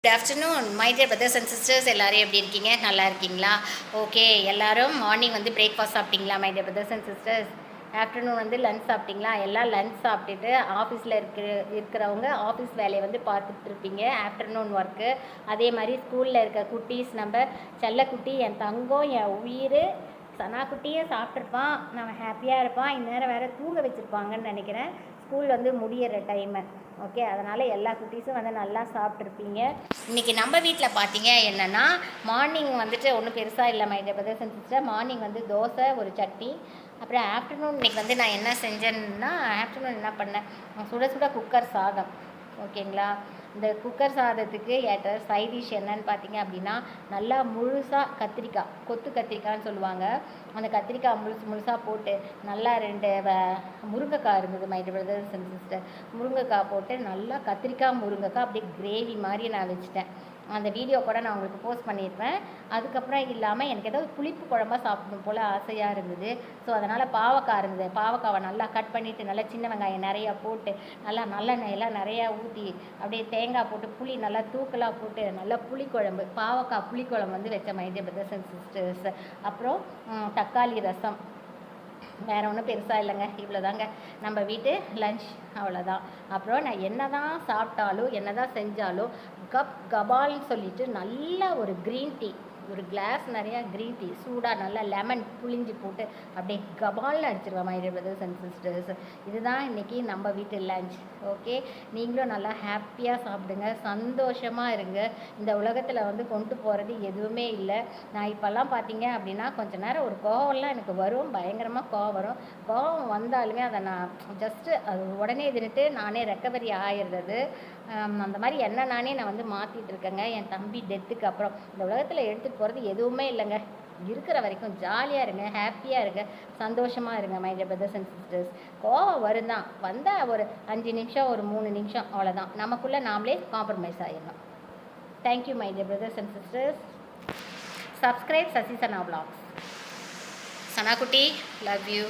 Good afternoon my dear brothers and sisters. எல்லோரும் எப்படி இருக்கீங்க? நல்லா இருக்கீங்களா? ஓகே, எல்லோரும் மார்னிங் வந்து பிரேக்ஃபாஸ்ட் சாப்பிட்டீங்களா my dear brothers and sisters? Afternoon வந்து லன்ச் சாப்பிட்டீங்களா? எல்லாம் லன்ச் சாப்பிட்டுட்டு ஆஃபீஸில் இருக்கிறவங்க ஆஃபீஸ் வேலையை வந்து பார்த்துட்டு இருப்பீங்க, ஆஃப்டர்நூன் ஒர்க்கு. அதே மாதிரி ஸ்கூலில் இருக்க குட்டீஸ், நம்ம செல்லக்குட்டி, என் தங்கம், என் உயிர் சனாக்குட்டியே சாப்பிட்ருப்பான், நம்ம ஹாப்பியாக இருப்பான். இந்நேரம் வேறு தூங்க வச்சுருப்பாங்கன்னு நினைக்கிறேன், ஸ்கூல் வந்து முடியிற டைமு. ஓகே, அதனால் எல்லா குட்டீஸும் வந்து நல்லா சாப்பிட்ருப்பீங்க. இன்றைக்கி நம்ம வீட்டில் பார்த்தீங்க என்னென்னா, மார்னிங் வந்துட்டு ஒன்றும் பெருசாக இல்லை my dear brothers and sister. Morning வந்து தோசை, ஒரு சட்னி. அப்புறம் ஆஃப்டர்நூன் இன்றைக்கி வந்து நான் என்ன செஞ்சேன்னா, ஆஃப்டர்நூன் என்ன பண்ணேன், சுட சுட குக்கர் சாதம். ஓகேங்களா, இந்த குக்கர் சாதத்துக்கு ஏற்ற சைட் டிஷ் என்னன்னு பார்த்தீங்க அப்படின்னா, நல்லா முழுசாக கத்திரிக்காய், கொத்து கத்திரிக்காய்ன்னு சொல்லுவாங்க, அந்த கத்திரிக்காய் முழுசாக போட்டு நல்லா 2 முருங்கைக்காய் இருந்தது my dear brothers and sister. முருங்கைக்காய் போட்டு நல்லா கத்திரிக்காய் முருங்கைக்காய் அப்படியே கிரேவி மாதிரி நான் வச்சுட்டேன். அந்த வீடியோ கூட நான் உங்களுக்கு போஸ்ட் பண்ணியிருப்பேன். அதுக்கப்புறம் இல்லாமல் எனக்கு ஏதாவது புளிப்பு குழம்பா சாப்பிடணும் போல் ஆசையாக இருந்தது. ஸோ அதனால் பாவக்காய் இருந்தது, பாவக்காவை நல்லா கட் பண்ணிவிட்டு நல்லா சின்ன வெங்காயம் நிறையா போட்டு நல்லா நல்லெண்ணெயெல்லாம் நிறையா ஊற்றி அப்படியே தேங்காய் போட்டு புளி நல்லா தூக்கலாக போட்டு நல்லா புளிக்குழம்பு, பாவக்காய் புளிக்குழம்பு வந்து வச்ச my dear brothers and sisters. அப்புறம் தக்காளி ரசம். வேறு ஒன்றும் பெருசாக இல்லைங்க, இவ்வளோதாங்க நம்ம வீட்டு லன்ச், அவ்வளோதான். அப்புறம் நான் என்ன தான் சாப்பிட்டாலும் என்ன தான் செஞ்சாலும் கபால்னு சொல்லிவிட்டு நல்லா ஒரு க்ரீன் டீ, ஒரு கிளாஸ் நிறையா க்ரீன் டீ சூடாக நல்லா லெமன் புளிஞ்சு போட்டு அப்படியே கபால்னு அடிச்சிருவேன் my dear brothers and sisters. இதுதான் இன்றைக்கி நம்ம வீட்டு லன்ச். ஓகே, நீங்களும் நல்லா ஹாப்பியாக சாப்பிடுங்க, சந்தோஷமாக இருங்க. இந்த உலகத்தில் வந்து கொண்டு போகிறது எதுவுமே இல்லை. நான் இப்போல்லாம் பார்த்தீங்க அப்படின்னா கொஞ்சம் நேரம் ஒரு கோவம்லாம் எனக்கு வரும், பயங்கரமாக கோவம் வரும். கோவம் வந்தாலுமே அதை நான் ஜஸ்ட்டு அது உடனே இதுன்ட்டு நானே ரெக்கவரி ஆயிடுறது. அந்த மாதிரி என்ன நானே நான் வந்து மாற்றிட்டு இருக்கேங்க. என் தம்பி டெத்துக்கு அப்புறம் இந்த உலகத்தில் எடுத்துகிட்டு போகிறது எதுவுமே இல்லைங்க. இருக்கிற வரைக்கும் ஜாலியாக இருங்க, ஹாப்பியாக இருங்க, சந்தோஷமாக இருங்க my dear brothers and sisters. கோவம் வரும் தான், வந்தால் ஒரு 5 நிமிஷம், ஒரு 3 நிமிஷம், அவ்வளோதான். நமக்குள்ளே நாமளே காம்ப்ரமைஸ் ஆகிடலாம். Thank you my dear brothers and sisters. Subscribe Sasi Sana vlogs. சனாக்குட்டி, லவ் யூ.